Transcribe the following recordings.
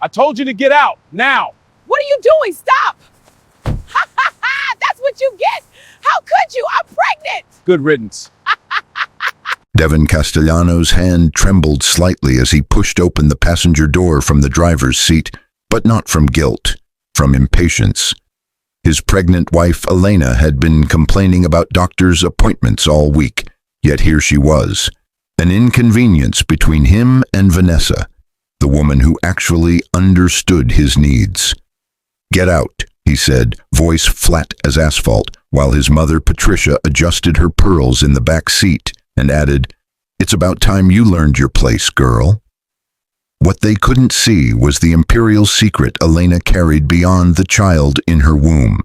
I told you to get out, now. What are you doing? Stop! Ha ha ha! That's what you get! How could you? I'm pregnant! Good riddance. Devon Castellanos' hand trembled slightly as he pushed open the passenger door from the driver's seat, but not from guilt, from impatience. His pregnant wife, Elena, had been complaining about doctor's appointments all week, yet here she was, an inconvenience between him and Vanessa, the woman who actually understood his needs. "Get out," he said, voice flat as asphalt, while his mother, Patricia, adjusted her pearls in the back seat and added, "It's about time you learned your place, girl." What they couldn't see was the imperial secret Elena carried beyond the child in her womb.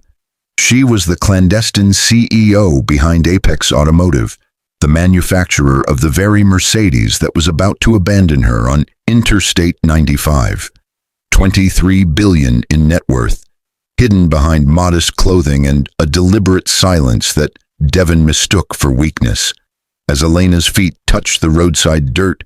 She was the clandestine CEO behind Apex Automotive, the manufacturer of the very Mercedes that was about to abandon her on Interstate 95. 23 billion in net worth, hidden behind modest clothing and a deliberate silence that Devon mistook for weakness. As Elena's feet touched the roadside dirt,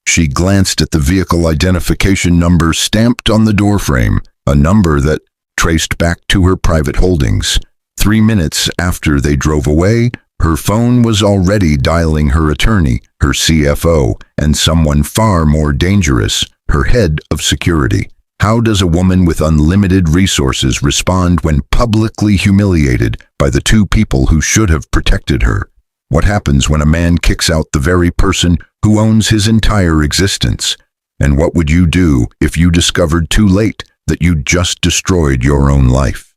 she glanced at the vehicle identification number stamped on the doorframe, a number that traced back to her private holdings. 3 minutes after they drove away, her phone was already dialing her attorney, her CFO, and someone far more dangerous, her head of security. How does a woman with unlimited resources respond when publicly humiliated by the two people who should have protected her? What happens when a man kicks out the very person who owns his entire existence? And what would you do if you discovered too late that you'd just destroyed your own life?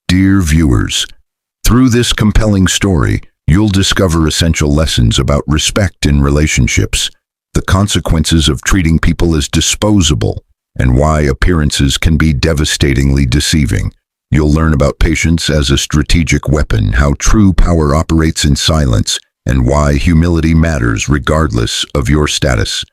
Dear viewers, through this compelling story, you'll discover essential lessons about respect in relationships, the consequences of treating people as disposable, and why appearances can be devastatingly deceiving. You'll learn about patience as a strategic weapon, how true power operates in silence, and why humility matters regardless of your status.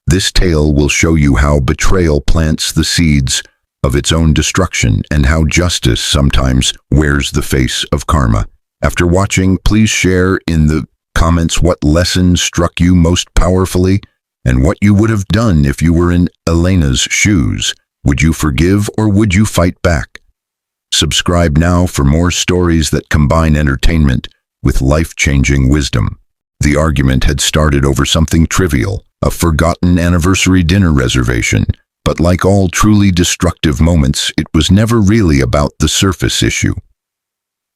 This tale will show you how betrayal plants the seeds of its own destruction and how justice sometimes wears the face of karma. After watching, please share in the comments what lesson struck you most powerfully and what you would have done if you were in Elena's shoes. Would you forgive or would you fight back? Subscribe now for more stories that combine entertainment with life-changing wisdom. The argument had started over something trivial, a forgotten anniversary dinner reservation, but like all truly destructive moments, it was never really about the surface issue.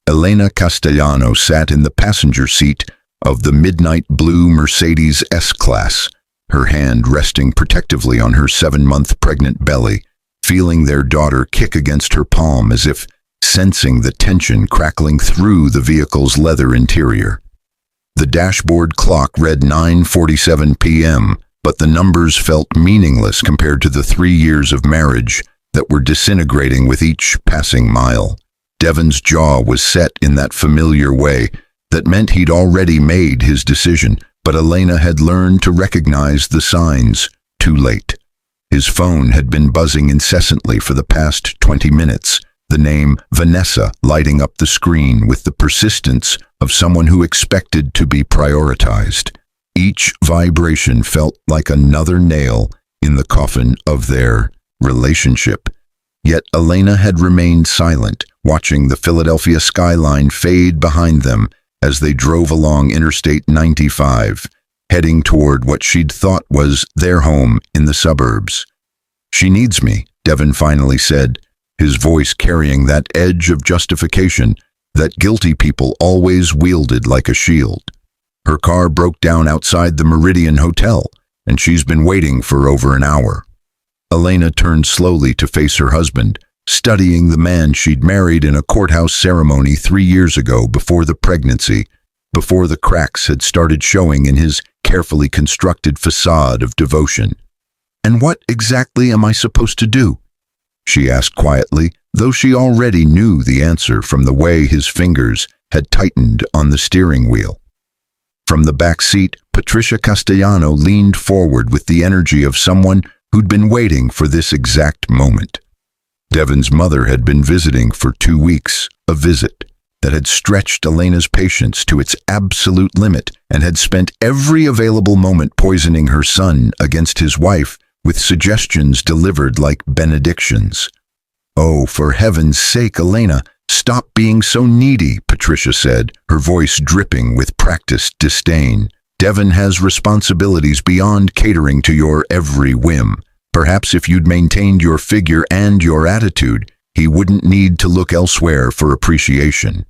Elena Castellano sat in the passenger seat of the midnight blue Mercedes S-Class, her hand resting protectively on her 7-month pregnant belly, feeling their daughter kick against her palm as if sensing the tension crackling through the vehicle's leather interior. The dashboard clock read 9:47 p.m., but the numbers felt meaningless compared to the 3 years of marriage that were disintegrating with each passing mile. Devon's jaw was set in that familiar way that meant he'd already made his decision, but Elena had learned to recognize the signs too late. His phone had been buzzing incessantly for the past 20 minutes, the name Vanessa lighting up the screen with the persistence of someone who expected to be prioritized. Each vibration felt like another nail in the coffin of their relationship. Yet Elena had remained silent, watching the Philadelphia skyline fade behind them as they drove along Interstate 95, heading toward what she'd thought was their home in the suburbs. "She needs me," Devon finally said, his voice carrying that edge of justification that guilty people always wielded like a shield. Her car broke down outside the Meridian Hotel, and she's been waiting for over an hour. Elena turned slowly to face her husband, studying the man she'd married in a courthouse ceremony 3 years ago before the pregnancy, before the cracks had started showing in his carefully constructed facade of devotion. "And what exactly am I supposed to do?" she asked quietly, though she already knew the answer from the way his fingers had tightened on the steering wheel. From the back seat, Patricia Castellano leaned forward with the energy of someone who'd been waiting for this exact moment. Devon's mother had been visiting for 2 weeks, a visit that had stretched Elena's patience to its absolute limit and had spent every available moment poisoning her son against his wife with suggestions delivered like benedictions. "Oh, for heaven's sake, Elena, stop being so needy," Patricia said, her voice dripping with practiced disdain. "Devon has responsibilities beyond catering to your every whim. Perhaps if you'd maintained your figure and your attitude, he wouldn't need to look elsewhere for appreciation."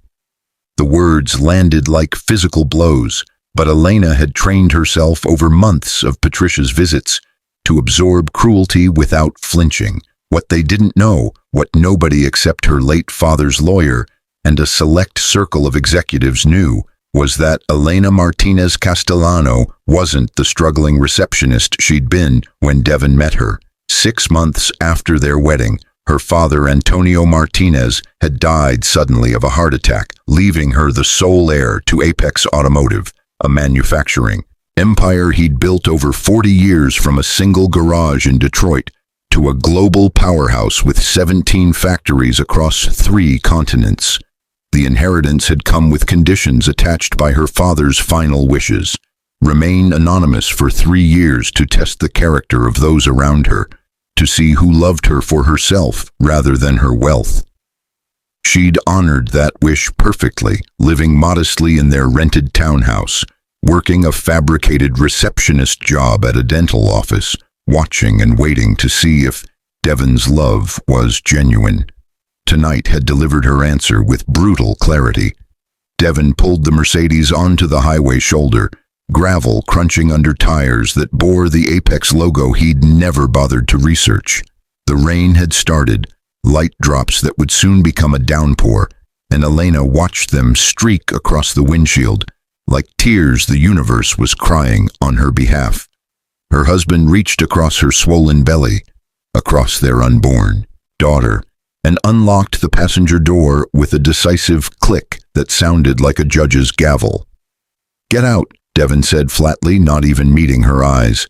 The words landed like physical blows, but Elena had trained herself over months of Patricia's visits to absorb cruelty without flinching. What they didn't know, what nobody except her late father's lawyer and a select circle of executives knew, was that Elena Martinez Castellano wasn't the struggling receptionist she'd been when Devon met her. 6 months after their wedding, her father, Antonio Martinez, had died suddenly of a heart attack, leaving her the sole heir to Apex Automotive, a manufacturing empire he'd built over 40 years from a single garage in Detroit to a global powerhouse with 17 factories across 3 continents. The inheritance had come with conditions attached by her father's final wishes: remain anonymous for 3 years to test the character of those around her, to see who loved her for herself rather than her wealth. She'd honored that wish perfectly, living modestly in their rented townhouse, working a fabricated receptionist job at a dental office, watching and waiting to see if Devon's love was genuine. Tonight had delivered her answer with brutal clarity. Devon pulled the Mercedes onto the highway shoulder, gravel crunching under tires that bore the Apex logo he'd never bothered to research. The rain had started, light drops that would soon become a downpour, and Elena watched them streak across the windshield, like tears the universe was crying on her behalf. Her husband reached across her swollen belly, across their unborn daughter, and unlocked the passenger door with a decisive click that sounded like a judge's gavel. "Get out," Devon said flatly, not even meeting her eyes.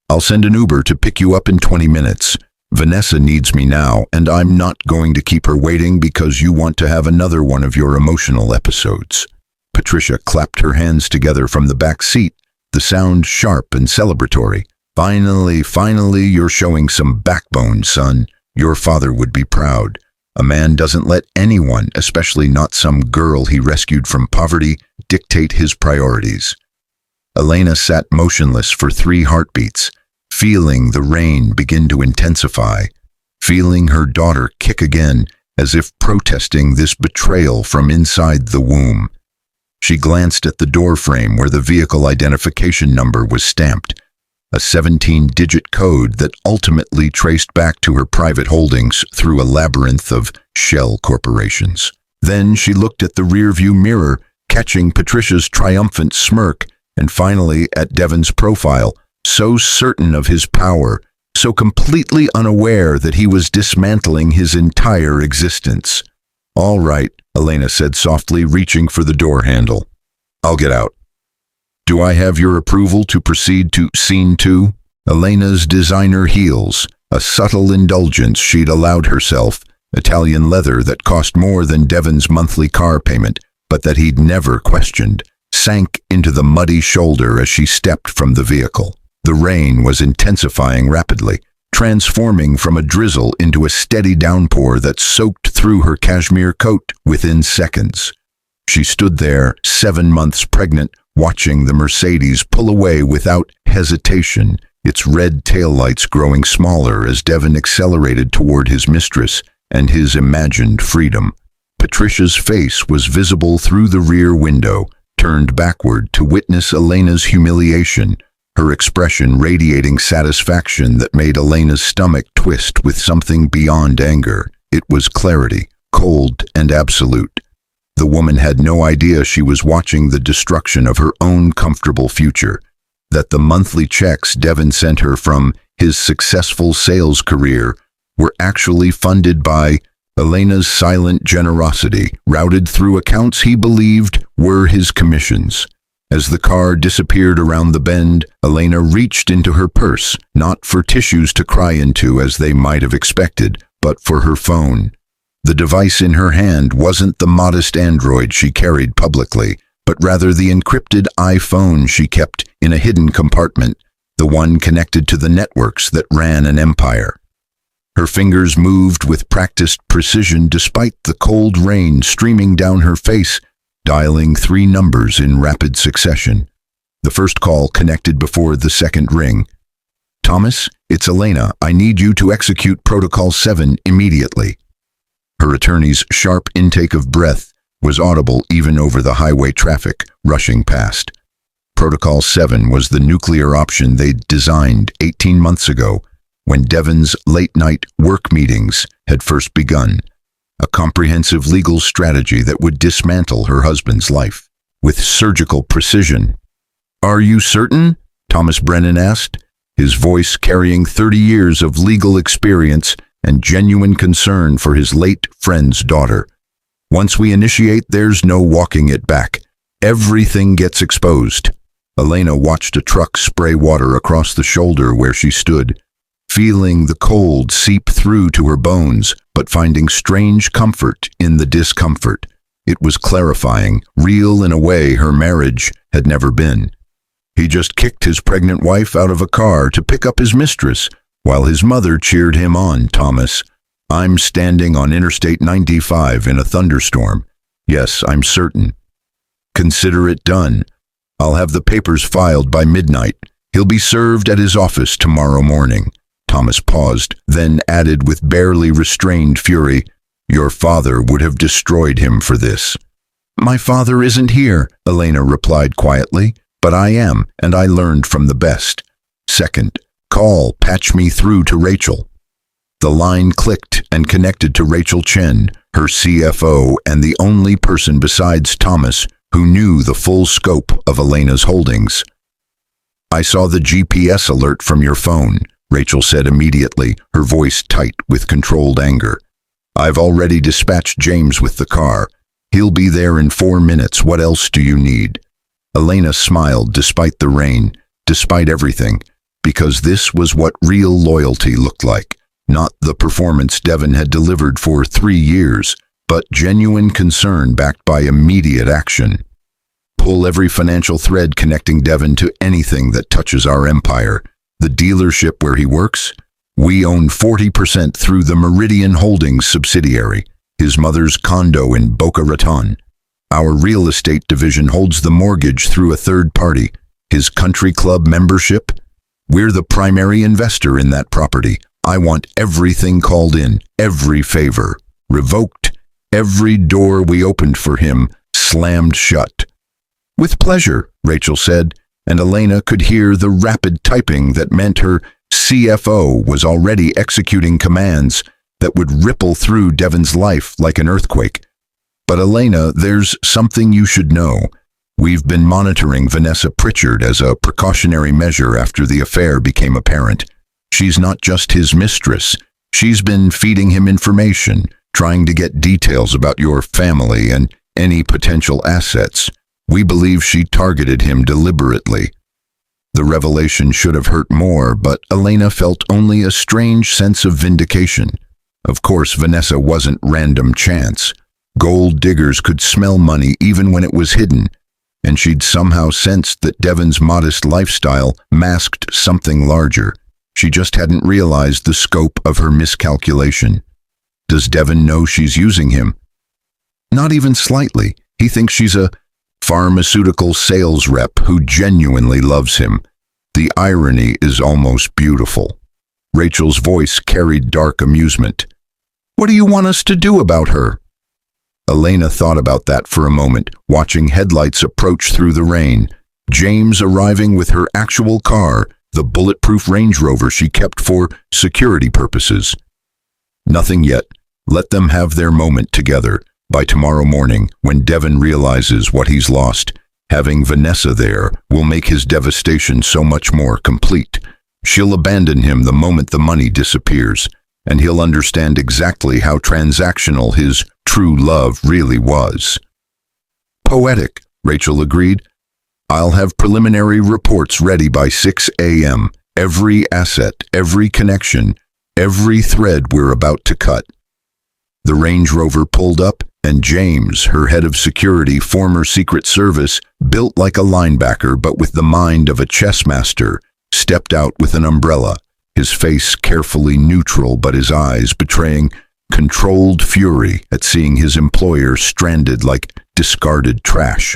"I'll send an Uber to pick you up in 20 minutes. Vanessa needs me now, and I'm not going to keep her waiting because you want to have another one of your emotional episodes." Patricia clapped her hands together from the back seat, the sound sharp and celebratory. Finally, you're showing some backbone, son. Your father would be proud. A man doesn't let anyone, especially not some girl he rescued from poverty, dictate his priorities." Elena sat motionless for 3 heartbeats, feeling the rain begin to intensify, feeling her daughter kick again, as if protesting this betrayal from inside the womb. She glanced at the door frame where the vehicle identification number was stamped, a 17-digit code that ultimately traced back to her private holdings through a labyrinth of shell corporations. Then she looked at the rearview mirror, catching Patricia's triumphant smirk, and finally at Devon's profile, so certain of his power, so completely unaware that he was dismantling his entire existence. "All right," Elena said softly, reaching for the door handle. "I'll get out. Do I have your approval to proceed to Scene 2? Elena's designer heels, a subtle indulgence she'd allowed herself, Italian leather that cost more than Devon's monthly car payment, but that he'd never questioned, sank into the muddy shoulder as she stepped from the vehicle. The rain was intensifying rapidly, transforming from a drizzle into a steady downpour that soaked through her cashmere coat within seconds. She stood there, 7 months pregnant, watching the Mercedes pull away without hesitation, its red taillights growing smaller as Devon accelerated toward his mistress and his imagined freedom. Patricia's face was visible through the rear window, turned backward to witness Elena's humiliation, her expression radiating satisfaction that made Elena's stomach twist with something beyond anger. It was clarity, cold and absolute. The woman had no idea she was watching the destruction of her own comfortable future, that the monthly checks Devon sent her from his successful sales career were actually funded by Elena's silent generosity, routed through accounts he believed were his commissions. As the car disappeared around the bend, Elena reached into her purse, not for tissues to cry into as they might have expected, but for her phone. The device in her hand wasn't the modest Android she carried publicly, but rather the encrypted iPhone she kept in a hidden compartment, the one connected to the networks that ran an empire. Her fingers moved with practiced precision despite the cold rain streaming down her face, dialing 3 numbers in rapid succession. The first call connected before the second ring. "Thomas, it's Elena. I need you to execute Protocol 7 immediately." Her attorney's sharp intake of breath was audible even over the highway traffic rushing past. Protocol 7 was the nuclear option they'd designed 18 months ago, when Devon's late-night work meetings had first begun, a comprehensive legal strategy that would dismantle her husband's life with surgical precision. "Are you certain?" Thomas Brennan asked, his voice carrying 30 years of legal experience and genuine concern for his late friend's daughter. "Once we initiate, there's no walking it back. Everything gets exposed." Elena watched a truck spray water across the shoulder where she stood, feeling the cold seep through to her bones, but finding strange comfort in the discomfort. It was clarifying, real in a way her marriage had never been. He just kicked his pregnant wife out of a car to pick up his mistress, while his mother cheered him on. "Thomas, I'm standing on Interstate 95 in a thunderstorm. Yes, I'm certain." "Consider it done. I'll have the papers filed by midnight. He'll be served at his office tomorrow morning." Thomas paused, then added with barely restrained fury, "Your father would have destroyed him for this." "My father isn't here," Elena replied quietly, "but I am, and I learned from the best." "Second, patch me through to Rachel." The line clicked and connected to Rachel Chen, her CFO and the only person besides Thomas who knew the full scope of Elena's holdings. "I saw the GPS alert from your phone," Rachel said immediately, her voice tight with controlled anger. "I've already dispatched James with the car. He'll be there in 4 minutes. What else do you need?" Elena smiled despite the rain, despite everything, because this was what real loyalty looked like. Not the performance Devon had delivered for 3 years, but genuine concern backed by immediate action. "Pull every financial thread connecting Devon to anything that touches our empire. The dealership where he works? We own 40% through the Meridian Holdings subsidiary, his mother's condo in Boca Raton. Our real estate division holds the mortgage through a third party, his country club membership. We're the primary investor in that property. I want everything called in, every favor revoked, every door we opened for him slammed shut." "With pleasure," Rachel said, and Elena could hear the rapid typing that meant her CFO was already executing commands that would ripple through Devon's life like an earthquake. "But Elena, there's something you should know. We've been monitoring Vanessa Pritchard as a precautionary measure after the affair became apparent. She's not just his mistress. She's been feeding him information, trying to get details about your family and any potential assets. We believe she targeted him deliberately." The revelation should have hurt more, but Elena felt only a strange sense of vindication. Of course, Vanessa wasn't random chance. Gold diggers could smell money even when it was hidden, and she'd somehow sensed that Devon's modest lifestyle masked something larger. She just hadn't realized the scope of her miscalculation. Does Devon know she's using him? Not even slightly. He thinks she's a pharmaceutical sales rep who genuinely loves him. The irony is almost beautiful. Rachel's voice carried dark amusement. "What do you want us to do about her?" Elena thought about that for a moment, watching headlights approach through the rain. James arriving with her actual car, the bulletproof Range Rover she kept for security purposes. "Nothing yet. Let them have their moment together. By tomorrow morning, when Devon realizes what he's lost, having Vanessa there will make his devastation so much more complete. She'll abandon him the moment the money disappears, and he'll understand exactly how transactional his true love really was." "Poetic," Rachel agreed. "I'll have preliminary reports ready by 6 a.m. Every asset, every connection, every thread we're about to cut." The Range Rover pulled up, and James, her head of security, former Secret Service, built like a linebacker but with the mind of a chess master, stepped out with an umbrella, his face carefully neutral but his eyes betraying controlled fury at seeing his employer stranded like discarded trash.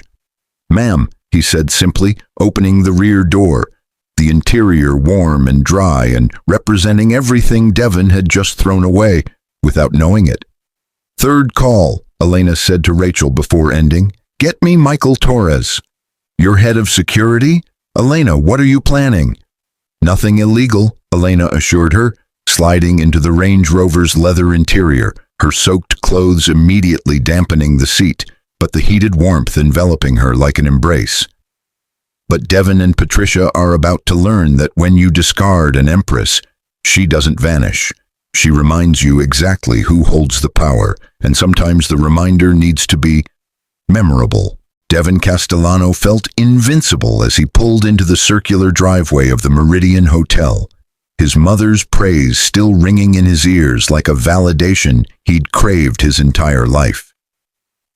"Ma'am," he said simply, opening the rear door, the interior warm and dry and representing everything Devon had just thrown away without knowing it. "Third call," Elena said to Rachel before ending. "Get me Michael Torres." "You're head of security? Elena, what are you planning?" "Nothing illegal," Elena assured her, sliding into the Range Rover's leather interior, her soaked clothes immediately dampening the seat, but the heated warmth enveloping her like an embrace. "But Devon and Patricia are about to learn that when you discard an empress, she doesn't vanish. She reminds you exactly who holds the power, and sometimes the reminder needs to be memorable." Devon Castellano felt invincible as he pulled into the circular driveway of the Meridian Hotel, his mother's praise still ringing in his ears like a validation he'd craved his entire life.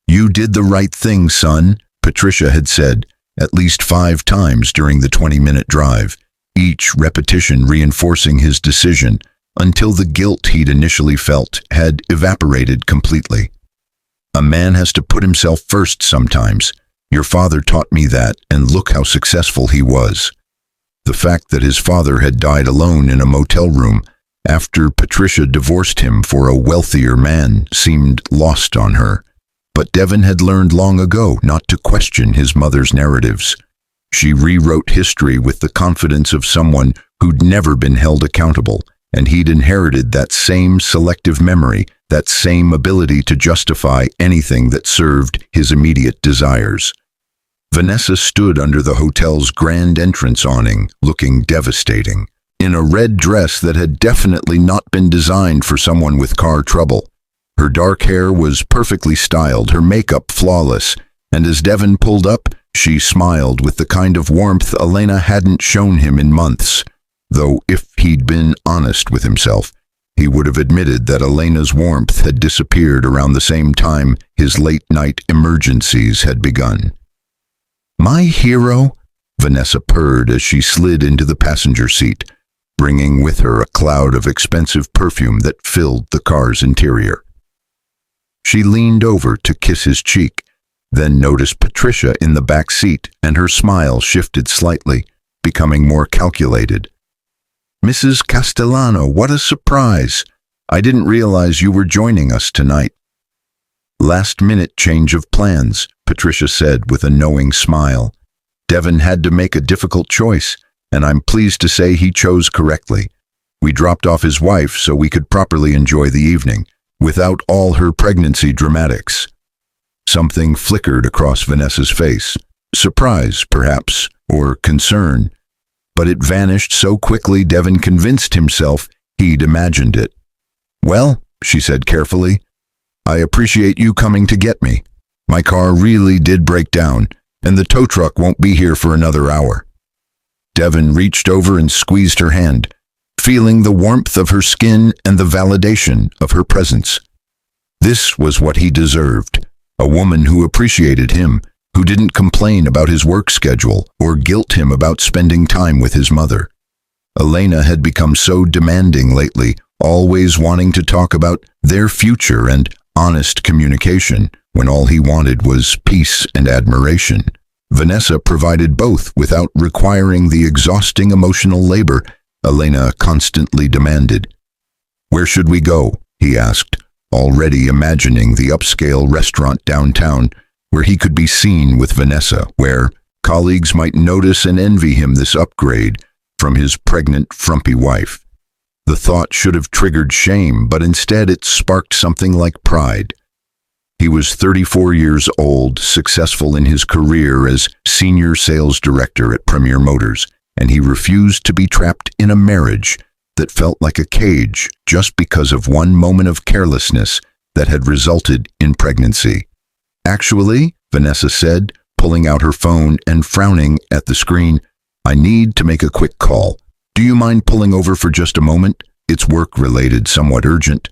"You did the right thing, son," Patricia had said, at least 5 times during the 20-minute drive, each repetition reinforcing his decision until the guilt he'd initially felt had evaporated completely. "A man has to put himself first sometimes. Your father taught me that, and look how successful he was." The fact that his father had died alone in a motel room after Patricia divorced him for a wealthier man seemed lost on her. But Devon had learned long ago not to question his mother's narratives. She rewrote history with the confidence of someone who'd never been held accountable, and he'd inherited that same selective memory, that same ability to justify anything that served his immediate desires. Vanessa stood under the hotel's grand entrance awning, looking devastating, in a red dress that had definitely not been designed for someone with car trouble. Her dark hair was perfectly styled, her makeup flawless, and as Devon pulled up, she smiled with the kind of warmth Elena hadn't shown him in months, though if he'd been honest with himself, he would have admitted that Elena's warmth had disappeared around the same time his late-night emergencies had begun. "My hero?" Vanessa purred as she slid into the passenger seat, bringing with her a cloud of expensive perfume that filled the car's interior. She leaned over to kiss his cheek, then noticed Patricia in the back seat, and her smile shifted slightly, becoming more calculated. "Mrs. Castellano, what a surprise! I didn't realize you were joining us tonight." "Last-minute change of plans," Patricia said with a knowing smile. "Devon had to make a difficult choice, and I'm pleased to say he chose correctly. We dropped off his wife so we could properly enjoy the evening, without all her pregnancy dramatics." Something flickered across Vanessa's face. Surprise, perhaps, or concern. But it vanished so quickly Devon convinced himself he'd imagined it. "Well," she said carefully, "I appreciate you coming to get me. My car really did break down, and the tow truck won't be here for another hour." Devon reached over and squeezed her hand, feeling the warmth of her skin and the validation of her presence. This was what he deserved, a woman who appreciated him, who didn't complain about his work schedule or guilt him about spending time with his mother. Elena had become so demanding lately, always wanting to talk about their future and honest communication, when all he wanted was peace and admiration. Vanessa provided both without requiring the exhausting emotional labor Elena constantly demanded. "Where should we go?" he asked, already imagining the upscale restaurant downtown where he could be seen with Vanessa, where colleagues might notice and envy him this upgrade from his pregnant, frumpy wife. The thought should have triggered shame, but instead it sparked something like pride. He was 34 years old, successful in his career as senior sales director at Premier Motors, and he refused to be trapped in a marriage that felt like a cage just because of one moment of carelessness that had resulted in pregnancy. "Actually," Vanessa said, pulling out her phone and frowning at the screen, "I need to make a quick call. Do you mind pulling over for just a moment? It's work-related, somewhat urgent."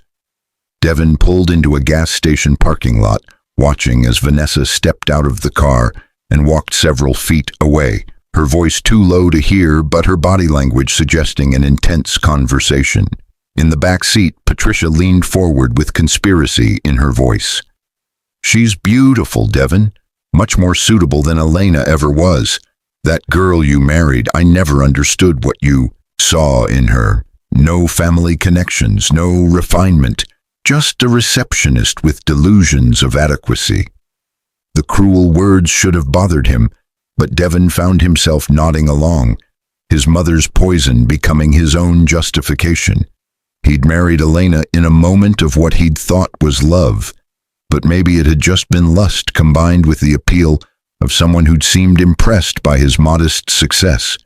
Devon pulled into a gas station parking lot, watching as Vanessa stepped out of the car and walked several feet away, her voice too low to hear, but her body language suggesting an intense conversation. In the back seat, Patricia leaned forward with conspiracy in her voice. "She's beautiful, Devon. Much more suitable than Elena ever was. That girl you married, I never understood what you saw in her. No family connections, no refinement, just a receptionist with delusions of adequacy." The cruel words should have bothered him, but Devon found himself nodding along, his mother's poison becoming his own justification. He'd married Elena in a moment of what he'd thought was love, but maybe it had just been lust combined with the appeal of someone who'd seemed impressed by his modest success.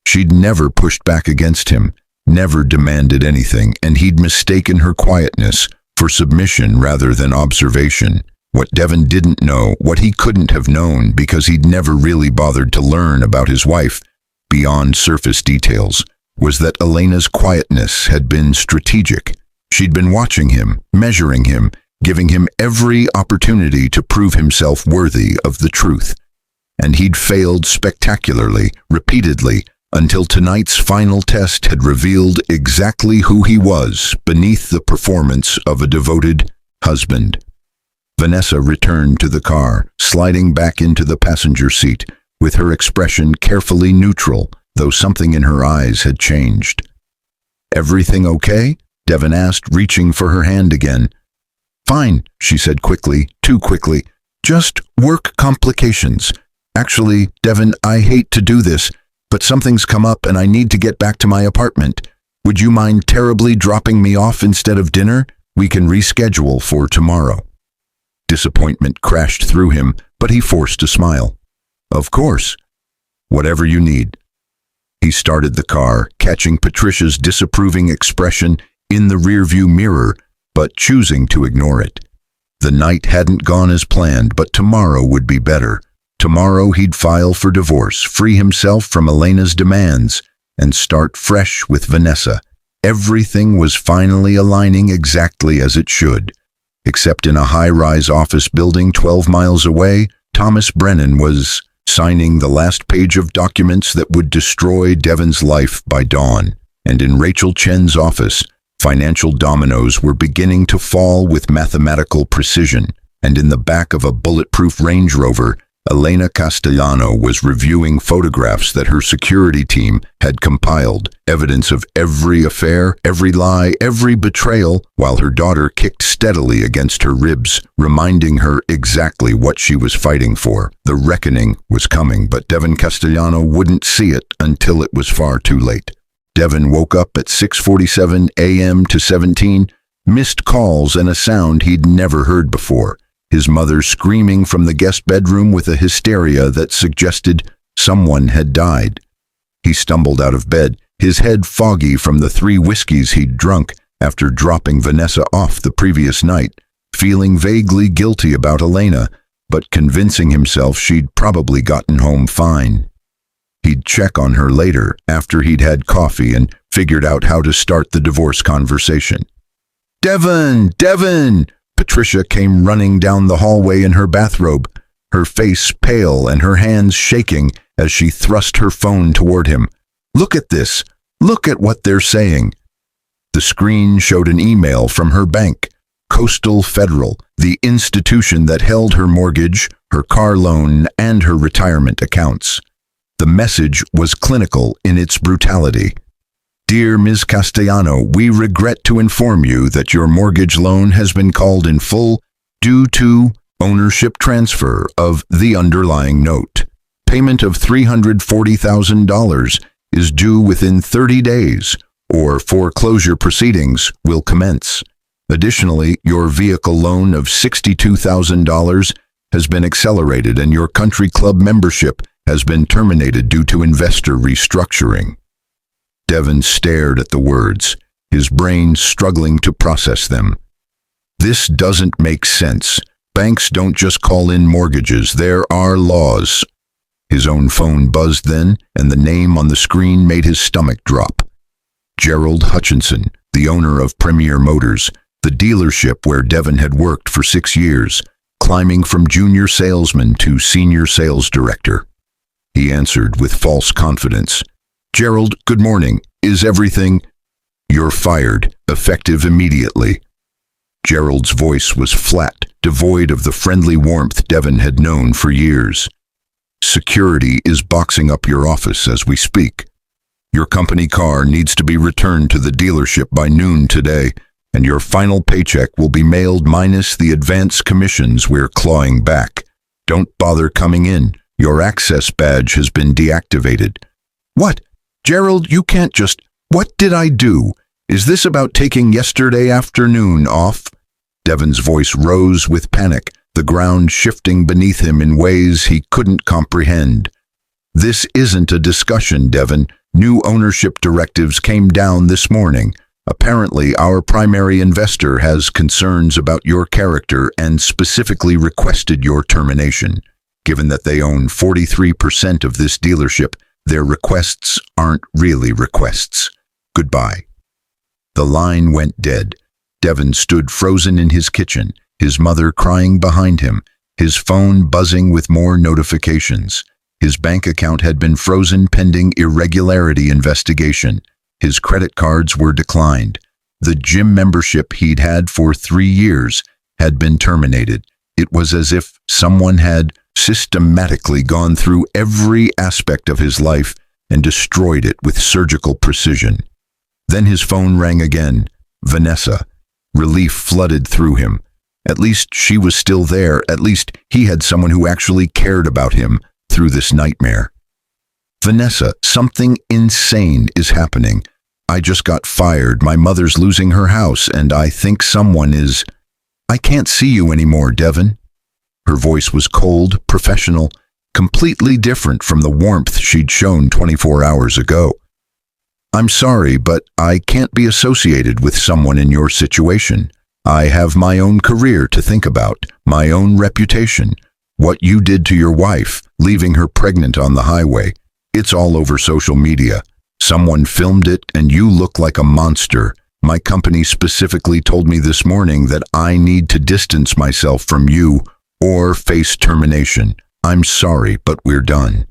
She'd never pushed back against him, never demanded anything, and he'd mistaken her quietness for submission rather than observation. What Devon didn't know, what he couldn't have known because he'd never really bothered to learn about his wife beyond surface details, was that Elena's quietness had been strategic. She'd been watching him, measuring him, giving him every opportunity to prove himself worthy of the truth. And he'd failed spectacularly, repeatedly, until tonight's final test had revealed exactly who he was beneath the performance of a devoted husband. Vanessa returned to the car, sliding back into the passenger seat, with her expression carefully neutral, though something in her eyes had changed. "Everything okay?" Devon asked, reaching for her hand again. "Fine," she said quickly, too quickly. "Just work complications. Actually, Devon, I hate to do this, but something's come up and I need to get back to my apartment. Would you mind terribly dropping me off instead of dinner? We can reschedule for tomorrow." Disappointment crashed through him, but he forced a smile. "Of course. Whatever you need." He started the car, catching Patricia's disapproving expression in the rearview mirror, but choosing to ignore it. The night hadn't gone as planned, but tomorrow would be better. Tomorrow he'd file for divorce, free himself from Elena's demands, and start fresh with Vanessa. Everything was finally aligning exactly as it should. Except in a high-rise office building 12 miles away, Thomas Brennan was signing the last page of documents that would destroy Devon's life by dawn. And in Rachel Chen's office, financial dominoes were beginning to fall with mathematical precision. And in the back of a bulletproof Range Rover, Elena Castellano was reviewing photographs that her security team had compiled, evidence of every affair, every lie, every betrayal, while her daughter kicked steadily against her ribs, reminding her exactly what she was fighting for. The reckoning was coming, but Devon Castellano wouldn't see it until it was far too late. Devon woke up at 6:47 a.m. to 17 missed calls and a sound he'd never heard before. His mother screaming from the guest bedroom with a hysteria that suggested someone had died. He stumbled out of bed, his head foggy from the 3 whiskeys he'd drunk after dropping Vanessa off the previous night, feeling vaguely guilty about Elena, but convincing himself she'd probably gotten home fine. He'd check on her later, after he'd had coffee and figured out how to start the divorce conversation. "Devon! Devon!" Patricia came running down the hallway in her bathrobe, her face pale and her hands shaking as she thrust her phone toward him. "Look at this! Look at what they're saying!" The screen showed an email from her bank, Coastal Federal, the institution that held her mortgage, her car loan, and her retirement accounts. The message was clinical in its brutality. "Dear Ms. Castellano, we regret to inform you that your mortgage loan has been called in full due to ownership transfer of the underlying note. Payment of $340,000 is due within 30 days, or foreclosure proceedings will commence. Additionally, your vehicle loan of $62,000 has been accelerated and your country club membership has been terminated due to investor restructuring." Devon stared at the words, his brain struggling to process them. "This doesn't make sense. Banks don't just call in mortgages. There are laws." His own phone buzzed then, and the name on the screen made his stomach drop. Gerald Hutchinson, the owner of Premier Motors, the dealership where Devon had worked for 6 years, climbing from junior salesman to senior sales director. he answered with false confidence. "Gerald, good morning. Is everything—" "You're fired, effective immediately." Gerald's voice was flat, devoid of the friendly warmth Devon had known for years. "Security is boxing up your office as we speak. Your company car needs to be returned to the dealership by noon today, and your final paycheck will be mailed minus the advance commissions we're clawing back. Don't bother coming in. Your access badge has been deactivated." "What? Gerald, you can't just— What did I do? Is this about taking yesterday afternoon off?" Devon's voice rose with panic, the ground shifting beneath him in ways he couldn't comprehend. "This isn't a discussion, Devon. New ownership directives came down this morning. Apparently, our primary investor has concerns about your character and specifically requested your termination. Given that they own 43% of this dealership, their requests aren't really requests. Goodbye." The line went dead. Devon stood frozen in his kitchen, his mother crying behind him, his phone buzzing with more notifications. His bank account had been frozen pending irregularity investigation. His credit cards were declined. The gym membership he'd had for 3 years had been terminated. It was as if someone had systematically gone through every aspect of his life and destroyed it with surgical precision. Then his phone rang again. Vanessa. Relief flooded through him. At least she was still there. At least he had someone who actually cared about him through this nightmare. "Vanessa, something insane is happening. I just got fired. My mother's losing her house, and I think someone is— I can't see you anymore, Devon." Her voice was cold, professional, completely different from the warmth she'd shown 24 hours ago. "I'm sorry, but I can't be associated with someone in your situation. I have my own career to think about, my own reputation. What you did to your wife, leaving her pregnant on the highway, it's all over social media. Someone filmed it and you look like a monster. My company specifically told me this morning that I need to distance myself from you or face termination. I'm sorry, but we're done."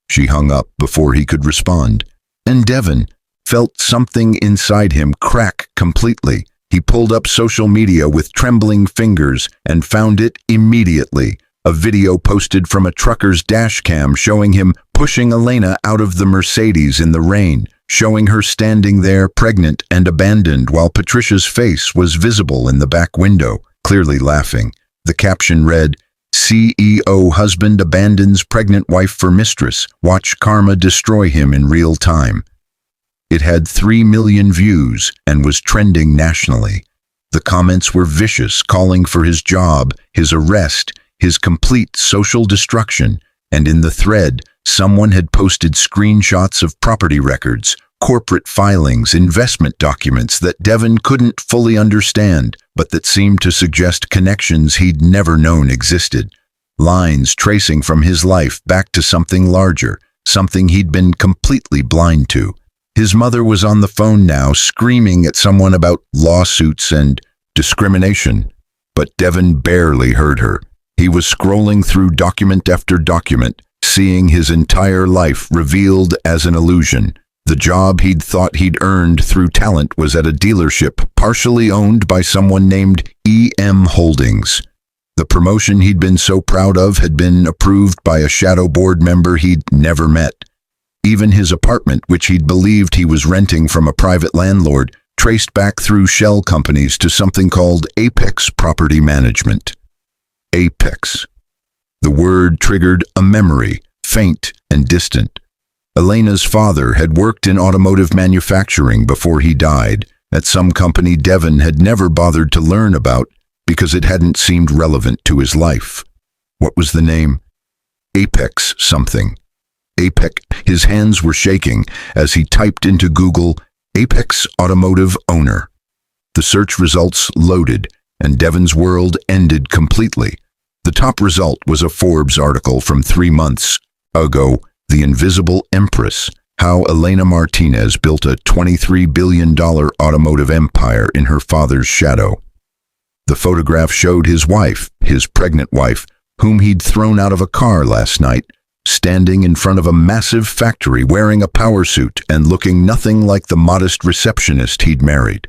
She hung up before he could respond. And Devon felt something inside him crack completely. He pulled up social media with trembling fingers and found it immediately. A video posted from a trucker's dash cam showing him pushing Elena out of the Mercedes in the rain, showing her standing there pregnant and abandoned while Patricia's face was visible in the back window, clearly laughing. The caption read, "CEO husband abandons pregnant wife for mistress. Watch karma destroy him in real time." It had 3 million views and was trending nationally. The comments were vicious, calling for his job, his arrest, his complete social destruction, and in the thread, someone had posted screenshots of property records, corporate filings, investment documents that Devon couldn't fully understand, but that seemed to suggest connections he'd never known existed. Lines tracing from his life back to something larger, something he'd been completely blind to. His mother was on the phone now, screaming at someone about lawsuits and discrimination, but Devon barely heard her. He was scrolling through document after document, seeing his entire life revealed as an illusion. The job he'd thought he'd earned through talent was at a dealership partially owned by someone named EM Holdings. The promotion he'd been so proud of had been approved by a shadow board member he'd never met. Even his apartment, which he'd believed he was renting from a private landlord, traced back through shell companies to something called Apex Property Management. Apex. The word triggered a memory, faint and distant. Elena's father had worked in automotive manufacturing before he died, at some company Devon had never bothered to learn about because it hadn't seemed relevant to his life. What was the name? Apex something. Apex. His hands were shaking as he typed into Google, Apex Automotive Owner. The search results loaded, and Devon's world ended completely. The top result was a Forbes article from 3 months ago, The Invisible Empress, how Elena Martinez built a $23 billion automotive empire in her father's shadow. The photograph showed his wife, his pregnant wife, whom he'd thrown out of a car last night, standing in front of a massive factory wearing a power suit and looking nothing like the modest receptionist he'd married.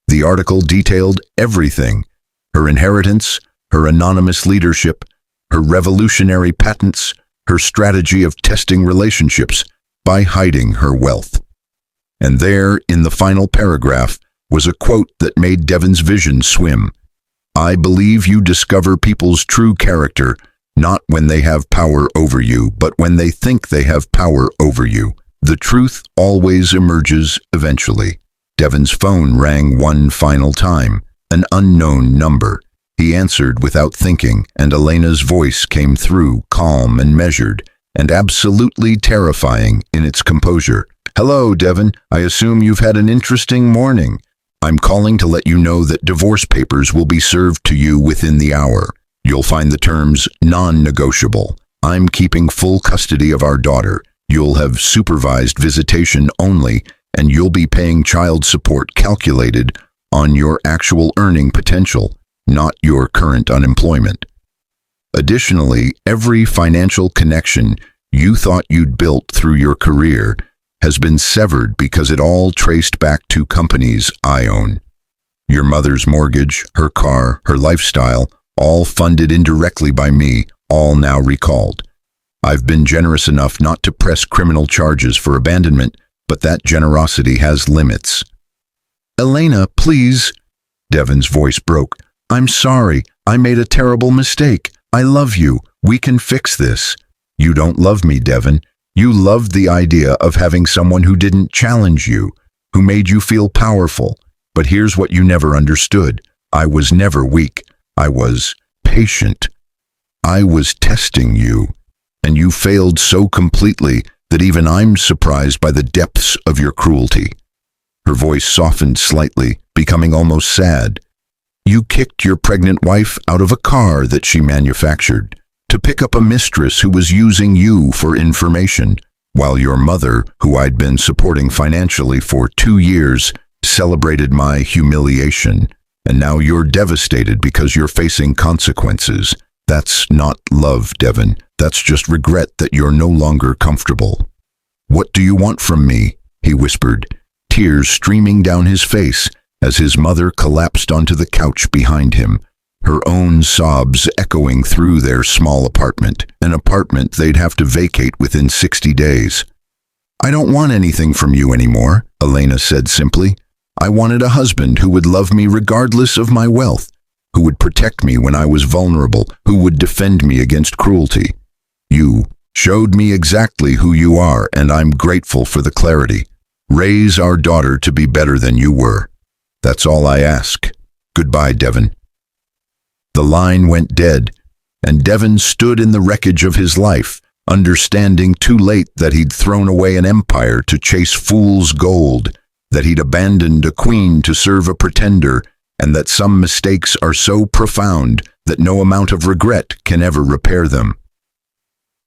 The article detailed everything: her inheritance, her anonymous leadership, her revolutionary patents, her strategy of testing relationships by hiding her wealth. And there, in the final paragraph, was a quote that made Devon's vision swim. "I believe you discover people's true character, not when they have power over you, but when they think they have power over you. The truth always emerges eventually." Devon's phone rang one final time, an unknown number. He answered without thinking, and Elena's voice came through, calm and measured, and absolutely terrifying in its composure. "Hello, Devon. I assume you've had an interesting morning. I'm calling to let you know that divorce papers will be served to you within the hour. You'll find the terms non-negotiable. I'm keeping full custody of our daughter. You'll have supervised visitation only, and you'll be paying child support calculated on your actual earning potential, not your current unemployment. Additionally, every financial connection you thought you'd built through your career has been severed because it all traced back to companies I own. Your mother's mortgage, her car, her lifestyle, all funded indirectly by me, all now recalled. I've been generous enough not to press criminal charges for abandonment, but that generosity has limits." "Elena, please." Devon's voice broke. "I'm sorry. I made a terrible mistake. I love you. We can fix this." "You don't love me, Devon. You loved the idea of having someone who didn't challenge you, who made you feel powerful. But here's what you never understood. I was never weak. I was patient. I was testing you, and you failed so completely that even I'm surprised by the depths of your cruelty." Her voice softened slightly, becoming almost sad. "You kicked your pregnant wife out of a car that she manufactured to pick up a mistress who was using you for information, while your mother, who I'd been supporting financially for 2 years, celebrated my humiliation. And now you're devastated because you're facing consequences. That's not love, Devon. That's just regret that you're no longer comfortable." "What do you want from me?" he whispered, tears streaming down his face as his mother collapsed onto the couch behind him, her own sobs echoing through their small apartment, an apartment they'd have to vacate within 60 days. "I don't want anything from you anymore," Elena said simply. "I wanted a husband who would love me regardless of my wealth, who would protect me when I was vulnerable, who would defend me against cruelty. You showed me exactly who you are, and I'm grateful for the clarity. Raise our daughter to be better than you were. That's all I ask. Goodbye, Devon." The line went dead, and Devon stood in the wreckage of his life, understanding too late that he'd thrown away an empire to chase fool's gold, that he'd abandoned a queen to serve a pretender, and that some mistakes are so profound that no amount of regret can ever repair them.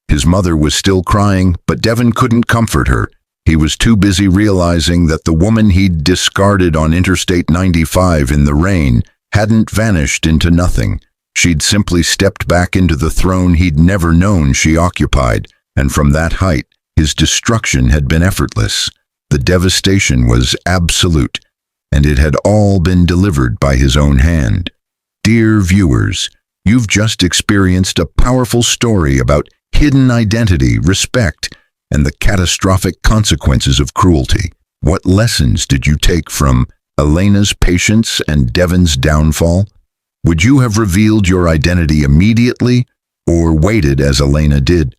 His mother was still crying, but Devon couldn't comfort her. He was too busy realizing that the woman he'd discarded on Interstate 95 in the rain hadn't vanished into nothing. She'd simply stepped back into the throne he'd never known she occupied, and from that height, his destruction had been effortless. The devastation was absolute, and it had all been delivered by his own hand. Dear viewers, you've just experienced a powerful story about hidden identity, respect, and the catastrophic consequences of cruelty. What lessons did you take from Elena's patience and Devon's downfall? Would you have revealed your identity immediately, or waited as Elena did?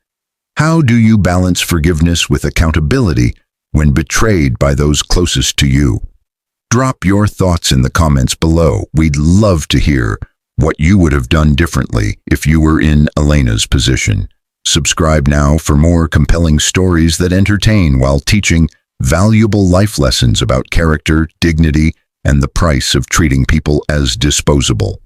How do you balance forgiveness with accountability when betrayed by those closest to you? Drop your thoughts in the comments below. We'd love to hear what you would have done differently if you were in Elena's position. Subscribe now for more compelling stories that entertain while teaching valuable life lessons about character, dignity, and the price of treating people as disposable.